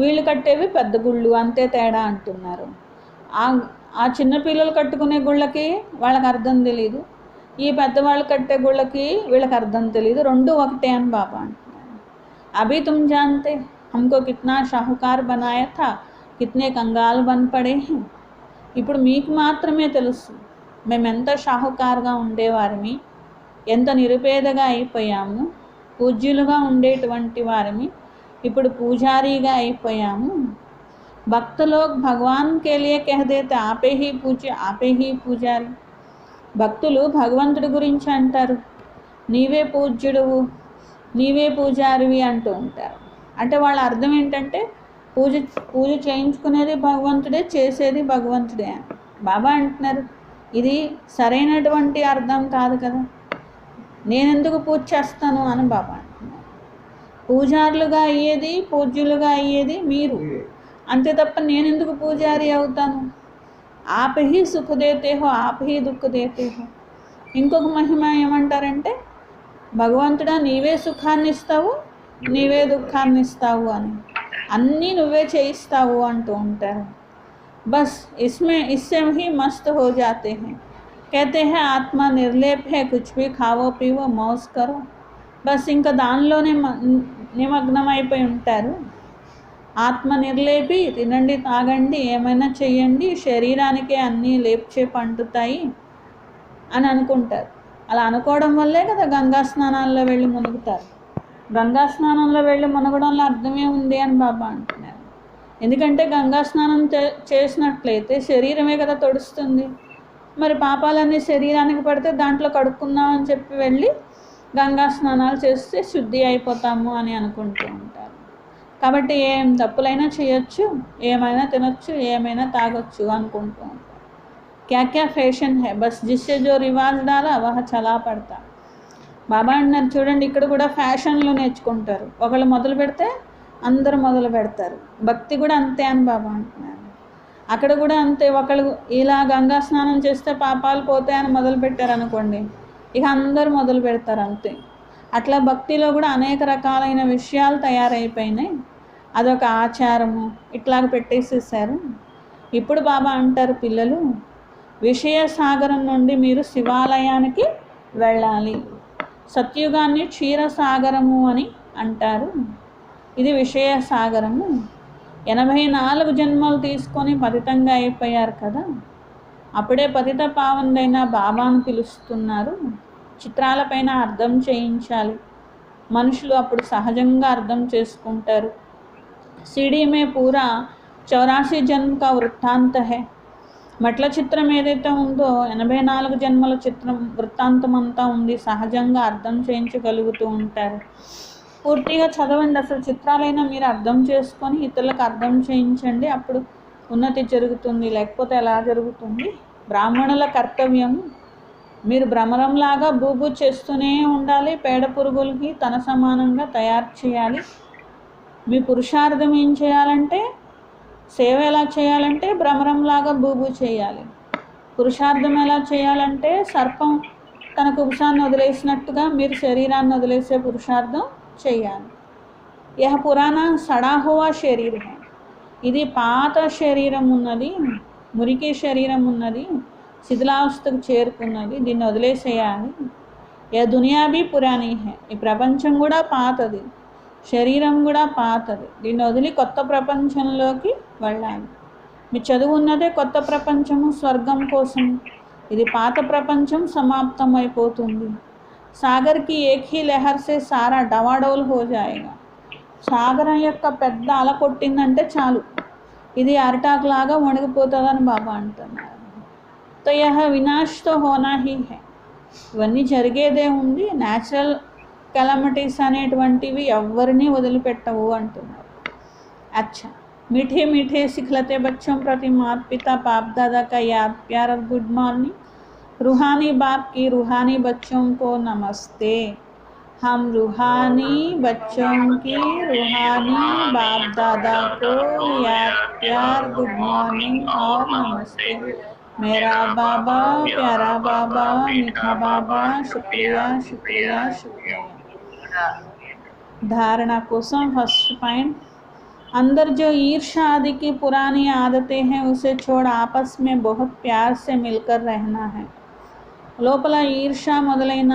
వీళ్ళు కట్టేవి పెద్ద గుళ్ళు, అంతే తేడా అంటున్నారు. ఆ చిన్న పిల్లలు కట్టుకునే గుళ్ళకి వాళ్ళకి అర్థం తెలీదు, ఈ పెద్దవాళ్ళు కట్టే గుళ్ళకి వీళ్ళకి అర్థం తెలీదు, రెండు ఒకటే అని బాబా అంటున్నారు. అభి తుమ్ జాన్తే हमको कितना షాహుకార్ बनाया था, कितने కంగాల్ బన్ పడే हैं. ఇప్పుడు మీకు మాత్రమే తెలుసు మేము ఎంత షాహుకారుగా ఉండేవారిని, ఎంత నిరుపేదగా అయిపోయాము. పూజ్యులుగా ఉండేటువంటి వారిని ఇప్పుడు పూజారీగా అయిపోయాము. భక్త లోగ్ భగవాన్ కే లియే కహ దేతే ఆపే హీ పూజ్య ఆపే హీ పూజారి. భక్తులు భగవంతుడి గురించి అంటారు, నీవే పూజ్యుడువు, నీవే పూజారివి అంటూ ఉంటారు. అంటే వాళ్ళ అర్థం ఏంటంటే పూజ చేయించుకునేది భగవంతుడే, చేసేది భగవంతుడే అని. బాబా అంటున్నారు, ఇది సరైనటువంటి అర్థం కాదు కదా, నేనెందుకు పూజ చేస్తాను అని బాబా అంటున్నారు. పూజారులుగా అయ్యేది, పూజ్యులుగా అయ్యేది మీరు, అంతే తప్ప నేనెందుకు పూజారి అవుతాను. ఆప్ హీ సుఖ దేతే హో, ఆప్ హీ దుఃఖ దేతే హో. ఇంకొక మహిమ ఏమంటారంటే, భగవంతుడా నీవే సుఖాన్ని ఇస్తావు, నీవే దుఃఖాన్ని ఇస్తావు అని, అన్నీ నువ్వే చేయిస్తావు అంటూ ఉంటారు. బస్ ఇస్సే హీ మస్త్ హో జాతే హై. कहते हैं ఆత్మ నిర్లేప్ है, कुछ भी खाओ पीवो मौज करो. బస్ ఇంకా దానిలోనే నిమగ్నం అయిపోయి ఉంటారు. ఆత్మ నిర్లేపి, తినండి తాగండి ఏమైనా చెయ్యండి, శరీరానికే అన్నీ లేప్చే పంటుతాయి అని అనుకుంటారు. అలా అనుకోవడం వల్లే కదా గంగా స్నానాల్లో వెళ్ళి మునుగుతారు. గంగా స్నానంలో వెళ్ళి మునగడంలో అర్థమే ఉంది అని బాబా అంటున్నారు. ఎందుకంటే గంగా స్నానం చేసినట్లయితే శరీరమే కదా తడుస్తుంది, మరి పాపాలన్నీ శరీరానికి పడితే దాంట్లో కడుక్కుందాం అని చెప్పి వెళ్ళి గంగా స్నానాలు చేస్తే శుద్ధి అయిపోతాము అని అనుకుంటూ ఉంటారు. కాబట్టి ఏం తప్పులైనా చేయొచ్చు, ఏమైనా తినొచ్చు, ఏమైనా తాగొచ్చు అనుకుంటూ ఉంటారు. క్యా క్యా ఫ్యాషన్ హై, బస్ జిస్సే జో రివాజ్ డాలా వహ చలా పడతా. బాబా అన్నారు, చూడండి ఇక్కడ కూడా ఫ్యాషన్లు నేర్చుకుంటారు. ఒకళ్ళు మొదలు పెడితే అందరూ మొదలు పెడతారు. భక్తి కూడా అంతే అని బాబా అంటున్నారు. అక్కడ కూడా అంతే, ఒకళ్ళు ఇలా గంగా స్నానం చేస్తే పాపాలు పోతాయని మొదలు పెట్టారు అనుకోండి, ఇక అందరూ మొదలు పెడతారు అంతే. అట్లా భక్తిలో కూడా అనేక రకాలైన విషయాలు తయారైపోయినాయి, అదొక ఆచారము ఇట్లాగ పెట్టేసేసారు. ఇప్పుడు బాబా అంటారు, పిల్లలు విషయ సాగరం నుండి మీరు శివాలయానికి వెళ్ళాలి. సత్యుగాన్ని క్షీరసాగరము అని అంటారు, ఇది విషయ సాగరము. 84 జన్మలు తీసుకొని పతితంగా అయిపోయారు కదా, అప్పుడే పతిత పావనుడైన బాబాను పిలుస్తున్నారు. చిత్రాలపైన అర్థం చేయించాలి, మనుషులు అప్పుడు సహజంగా అర్థం చేసుకుంటారు. सीढ़ी में पूरा 84 जन्म का वृत्तांत है, మట్ల చిత్రం ఏదైతే ఉందో 84 జన్మల చిత్రం వృత్తాంతం అంతా ఉంది, సహజంగా అర్థం చేయించగలుగుతూ ఉంటారు. పూర్తిగా చదవండి, అసలు చిత్రాలైనా మీరు అర్థం చేసుకొని ఇతరులకు అర్థం చేయించండి, అప్పుడు ఉన్నతి జరుగుతుంది. లేకపోతే ఎలా జరుగుతుంది? బ్రాహ్మణుల కర్తవ్యం మీరు భ్రమరంలాగా బూబు చేస్తూనే ఉండాలి, పేడ పురుగులకి తన సమానంగా తయారు చేయాలి. మీ పురుషార్థం ఏం చేయాలంటే, సేవ ఎలా చేయాలంటే భ్రమరంలాగా బూబు చేయాలి. పురుషార్థం ఎలా చేయాలంటే సర్పం తన కుబుసాన్ని వదిలేసినట్టుగా మీరు శరీరాన్ని వదిలేసే పురుషార్థం చేయాలి. యహ పురాణ సడా హువా శరీర్ హై, ఇది పాత శరీరం ఉన్నది, మురికి శరీరం ఉన్నది, శిథిలావస్థకు చేరుకున్నది, దీన్ని వదిలేసేయాలి. ఏ దునియా భీ పురాణీ హై, ఈ ప్రపంచం కూడా పాతది, శరీరం కూడా పాతది, దీన్ని వదిలి కొత్త ప్రపంచంలోకి వెళ్ళాలి. మీ చదువు ఉన్నదే కొత్త ప్రపంచము, స్వర్గం కోసం. ఇది పాత ప్రపంచం సమాప్తం అయిపోతుంది. సాగర్కి ఏక్ హీ లెహర్ సే సారా డవాడోల్ హో జాయేగా. సాగరం యొక్క పెద్ద అల కొట్టిందంటే చాలు, ఇది అరిటాకులాగా వణిగిపోతుందని బాబా అంటున్నారు. తో యహ వినాష్తో హోనా హీ హై, ఇవన్నీ జరిగేదే ఉంది. న్యాచురల్ కెలమిటీస్ అనేటువంటివి ఎవరిని వదిలిపెట్టవు అంటున్నారు. అచ్చా, मीठे मीठे सिखलते बच्चों प्रति माता पिता बाप दादा का याद प्यार और गुड मॉर्निंग। रूहानी बाप की रूहानी बच्चों को नमस्ते। हम रूहानी बच्चों की रूहानी बाप दादा को याद प्यार गुड मॉर्निंग और नमस्ते। मेरा बाबा प्यारा बाबा मीठा बाबा शुक्रिया शुक्रिया शुक्रिया। धारणा कोसम फर्स्ट पॉइंट, अंदर जो ईर्ष्या आदि की पुरानी आदतें हैं उसे छोड़ आपस में बहुत प्यार से मिलकर रहना है। లోపల ఈర్ష మొదలైన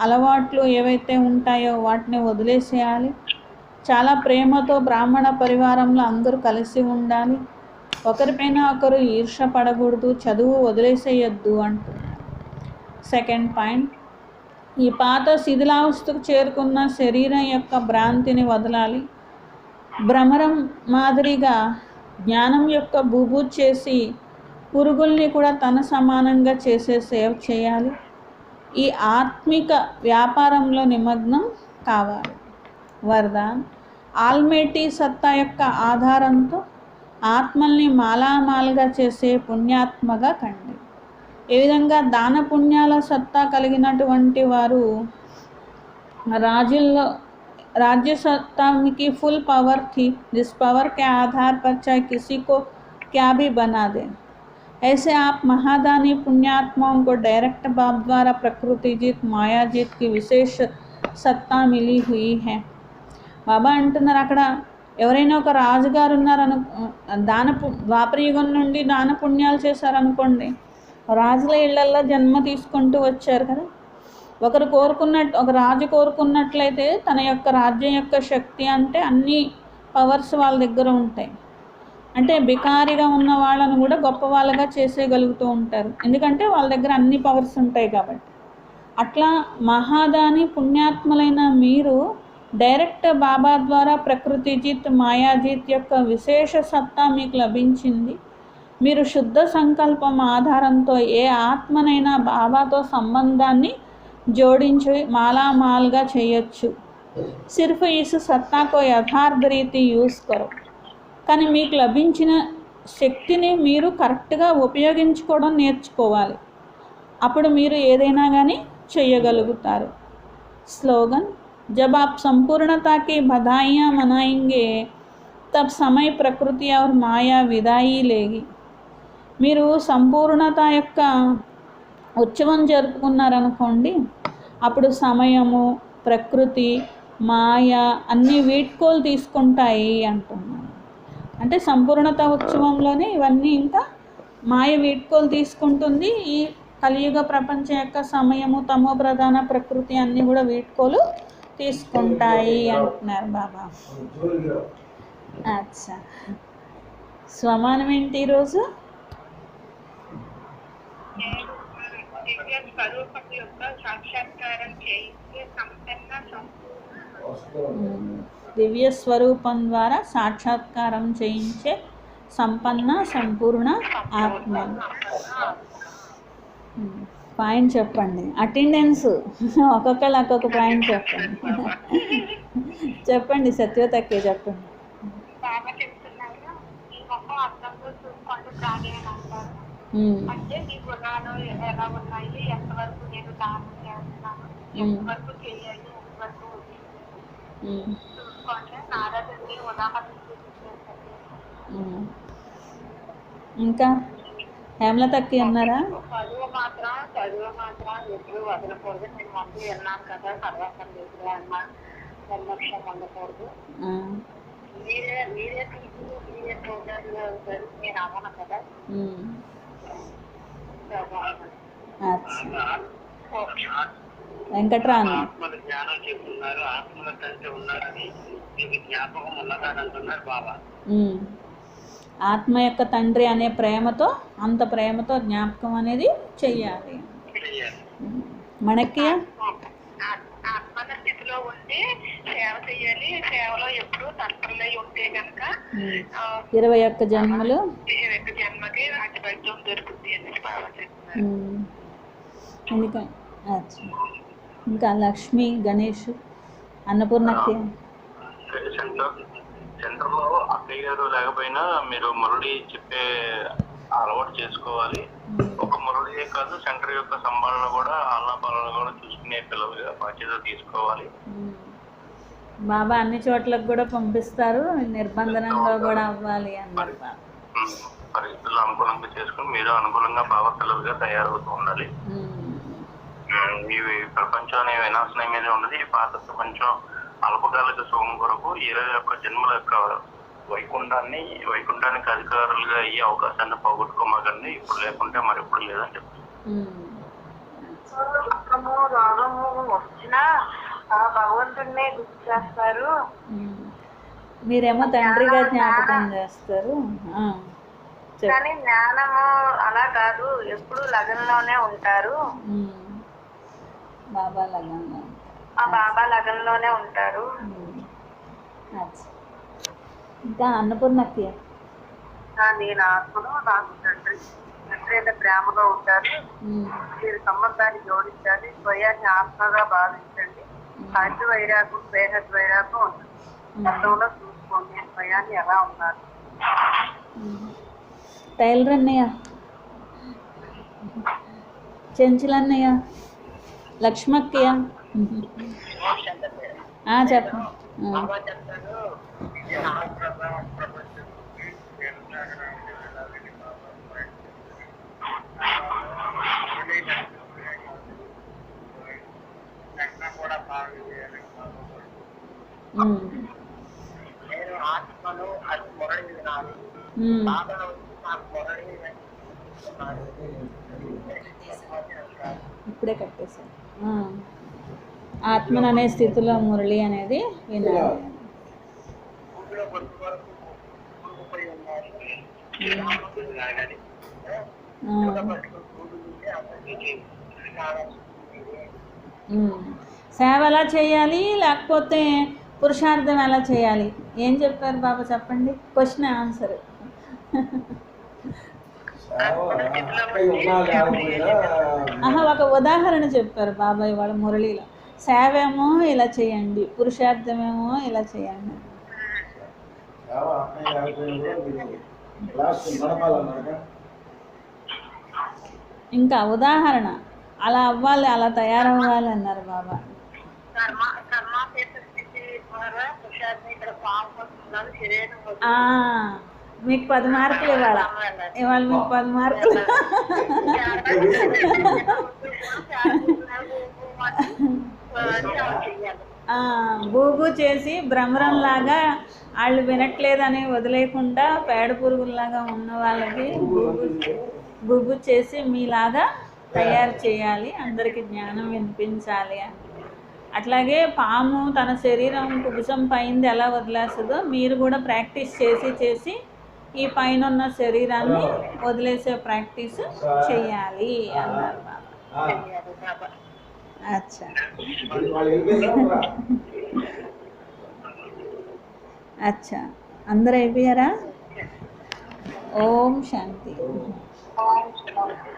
అలవాట్లు ఏవైతే ఉంటాయో వాటిని వదిలేసేయాలి. చాలా ప్రేమతో బ్రాహ్మణ పరివారంలో అందరూ కలిసి ఉండాలి. ఒకరిపైన ఒకరు ఈర్ష పడకూడదు, చదువు వదిలేసేయద్దు అంటున్నారు. సెకండ్ పాయింట్, ఈ పాత శిథిలావస్థకు చేరుకున్న శరీరం యొక్క భ్రాంతిని వదలాలి. భ్రమరం మాదిరిగా జ్ఞానం యొక్క బూబు చేసి పురుగుల్ని కూడా తన సమానంగా చేసే సేవ చేయాలి. ఈ ఆత్మిక వ్యాపారంలో నిమగ్నం కావాలి. వరదాన్, ఆల్మేటి సత్తా యొక్క ఆధారంతో ఆత్మల్ని మాలామాల్గా చేసే పుణ్యాత్మగా కండి. ఏ విధంగా దాన పుణ్యాల సత్తా కలిగినటువంటి వారు రాజుల్లో राज्य सत्ता की फुल पावर थी, जिस पावर के आधार पर चाहे किसी को क्या भी बना दे, ऐसे आप महादानी पुण्यात्माओं को डायरेक्ट बाप द्वारा प्रकृति जीत माया जीत की विशेष सत्ता मिली हुई है. బాబా అంటున్నారు, అక్కడ ఎవరైనా ఒక రాజుగారు ఉన్నారను, ద్వాపరయుగం నుండి దాన పుణ్యాలు చేశారనుకోండి, రాజుల ఇళ్లల్లో జన్మ తీసుకుంటూ వచ్చారు కదా. ఒక రాజు కోరుకున్నట్లయితే తన యొక్క రాజ్యం యొక్క శక్తి అంటే అన్ని పవర్స్ వాళ్ళ దగ్గర ఉంటాయి. అంటే బికారిగా ఉన్న వాళ్ళను కూడా గొప్ప వాళ్ళగా చేసేయగలుగుతూ ఉంటారు, ఎందుకంటే వాళ్ళ దగ్గర అన్ని పవర్స్ ఉంటాయి కాబట్టి. అట్లా మహాదాని పుణ్యాత్ములైన మీరు డైరెక్ట్ బాబా ద్వారా ప్రకృతిజిత్ మాయాజిత్ యొక్క విశేష సత్తా మీకు లభించింది. మీరు శుద్ధ సంకల్పం ఆధారంతో ఏ ఆత్మనైనా బాబాతో సంబంధాన్ని జోడించి మాలామాల్గా చేయొచ్చు. సిర్ఫ్ ఇస్ సత్తాకో యథార్థ రీతి యూస్ కరో. కానీ మీకు లభించిన శక్తిని మీరు కరెక్ట్గా ఉపయోగించుకోవడం నేర్చుకోవాలి, అప్పుడు మీరు ఏదైనా కానీ చేయగలుగుతారు. స్లోగన్, जब आप संपूर्णता की बधाइयाँ मनाएंगे तब समय प्रकृति और माया विदाई लेगी. మీరు సంపూర్ణత యొక్క ఉత్సవం జరుపుకున్నారనుకోండి, అప్పుడు సమయము, ప్రకృతి, మాయ అన్నీ వీడ్కోలు తీసుకుంటాయి అంటున్నాను. అంటే సంపూర్ణత ఉత్సవంలోనే ఇవన్నీ ఇంకా మాయ వీడ్కోలు తీసుకుంటుంది. ఈ కలియుగ ప్రపంచం యొక్క సమయము, తమో ప్రధాన ప్రకృతి అన్నీ కూడా వీడ్కోలు తీసుకుంటాయి అంటున్నారు బాబా. అచ్చా, స్వమానం ఏంటి ఈరోజు? దివ్య స్వరూపం ద్వారా సాక్షాత్కారం చేయించే సంపన్న సంపూర్ణ ఆత్మ. పాయింట్ చెప్పండి. అటెండెన్స్ ఒక్కొక్కరు ఒక్కొక్క పాయింట్ చెప్పండి. చెప్పండి సత్యవతకి చెప్పండి. బాగా చెప్తున్నారు. ఈ మొక్క అర్థంలో చూసుకుంటూ ప్రాణి అని అంటారు. అంటే ఈ గుణాలు ఎలా ఉన్నాయి, ఎంతవరకు నేను దానం చేస్తున్నాను, ఎంతవరకు చేయాలి, ఎంతవరకు చూసుకోండి. నారదుని ఉదాహరణ చూపించారు. ఇంకా హేమలతకి అన్నారా? చదువు మాత్రం ఎప్పుడు వదలకూడదు. నేను ముందు విన్నాను కదా, సర్వసం లేదు అన్న నిర్లక్ష్యం ఉండకూడదు. మీరే ప్రోగ్రామ్ నేను అవ్వను కదా. వెంకట్రామ్ ఆత్మల జ్ఞానం చెప్తున్నారు, ఆత్మల తండ్రి ఉన్నారని మీకు జ్ఞాపకం ఉన్నదని అంటున్నారు బాబా. ఆత్మ యొక్క తండ్రి అనే ప్రేమతో, అంత ప్రేమతో జ్ఞాపకం అనేది చెయ్యాలి. మనకి ఆత్మల స్థితిలో ఉండి సేవ చేయాలి. సేవలో ఎప్పుడు తత్పరులై ఉంటే కనుక 21 జన్మలు జన్మకి రాజ్యభాగ్యం దొరుకుతుంది అని బాబా చెప్తున్నారు. ఇంకా లక్ష్మి, గణేష్, అన్నపూర్ణకి సెంటర్లో అక్కయ్య గారు లేకపోయినా మీరు మురళి చెప్పే అలవాటు చేసుకోవాలి. ఒక మురళియే కాదు, సెంటర్ యొక్క సంభాళన కూడా, ఆలనాపాలన కూడా చూసుకునే పిల్లలుగా బాధ్యత తీసుకోవాలి. బాబా అన్ని చోట్లకు కూడా పంపిస్తారు, నిర్బంధనంగా కూడా అవ్వాలి అన్నారు. పరిస్థితులు అనుకూలంగా చేసుకుని మీరు అనుకూలంగా బాబా పిల్లలుగా తయారవుతూ ఉండాలి. ఈ ప్రపంచం అనే వినాశనం మీద ఉన్నది. ఈ పాత ప్రపంచం అల్పకాలిక సుఖం కొరకు 21 జన్మల యొక్క వైకుంఠానికి అధికారులుగా అయ్యే అవకాశాన్ని పోగొట్టుకోమాకండి. ఇప్పుడు లేకుంటే మరి ఇప్పుడు లేదని చెప్తారు. రోగము వచ్చినా భగవంతుడినే గుర్తు చేస్తారు. మీరేమో తండ్రిగా జ్ఞాపకం చేస్తారు. కానీ జ్ఞానము అలా కాదు, ఎప్పుడు లగన్లోనే ఉంటారు. బాబా లగన్లో, బాబా లగన్లోనే ఉంటారు. ఇంకా అన్నపూర్ణకి నేను ఆత్మను నాకు తండ్రి ప్రేమగా ఉంటారు. మీరు సంబంధాన్ని జోడించాలి. స్వయాన్ని ఆత్మగా భావించండి. అడ్డు వైరాకు బేహద్ వైరాకు ఉంటుంది. గతంలో చూసుకోండి స్వయాన్ని ఎలా ఉన్నారు. టైలర్ అన్నయ్య, చెంచులన్నయ్య, లక్ష్మక్కయ్య చెప్పండి. నేను ఆత్మను అది మురళి వినాలి. ఇప్పుడే కట్టేశాను. ఆత్మను అనే స్థితిలో మురళి అనేది వినాలి. సేవ ఎలా చేయాలి, లేకపోతే పురుషార్థం ఎలా చేయాలి? ఏం చెప్పారు బాబా చెప్పండి. Question answer. ఒక ఉదాహరణ చెప్పారు బాబా ఇవాళ మురళిలో. సేవ ఏమో ఇలా చేయండి, పురుషార్థమేమో ఇలా చేయండి. ఇంకా ఉదాహరణ అలా అవ్వాలి, అలా తయారవ్వాలి అన్నారు బాబా. మీకు 10 మార్కులు ఇవాళ మీకు 10 మార్కులు. బూబు చేసి భ్రమరంలాగా వాళ్ళు వినట్లేదని వదిలేకుండా పేడ పురుగుల్లాగా ఉన్న వాళ్ళకి బూబు చేసి మీలాగా తయారు చేయాలి, అందరికీ జ్ఞానం వినిపించాలి అని. అట్లాగే పాము తన శరీరం కుబుసం పైంది ఎలా వదిలేస్తుందో మీరు కూడా ప్రాక్టీస్ చేసి ఈ పైన ఉన్న శరీరాన్ని వదిలేసే ప్రాక్టీస్ చేయాలి అన్నారు బాబా. అచ్చా అచ్చా అందరూ అయిపోయారా? ఓం శాంతి. ఓం శాంతి.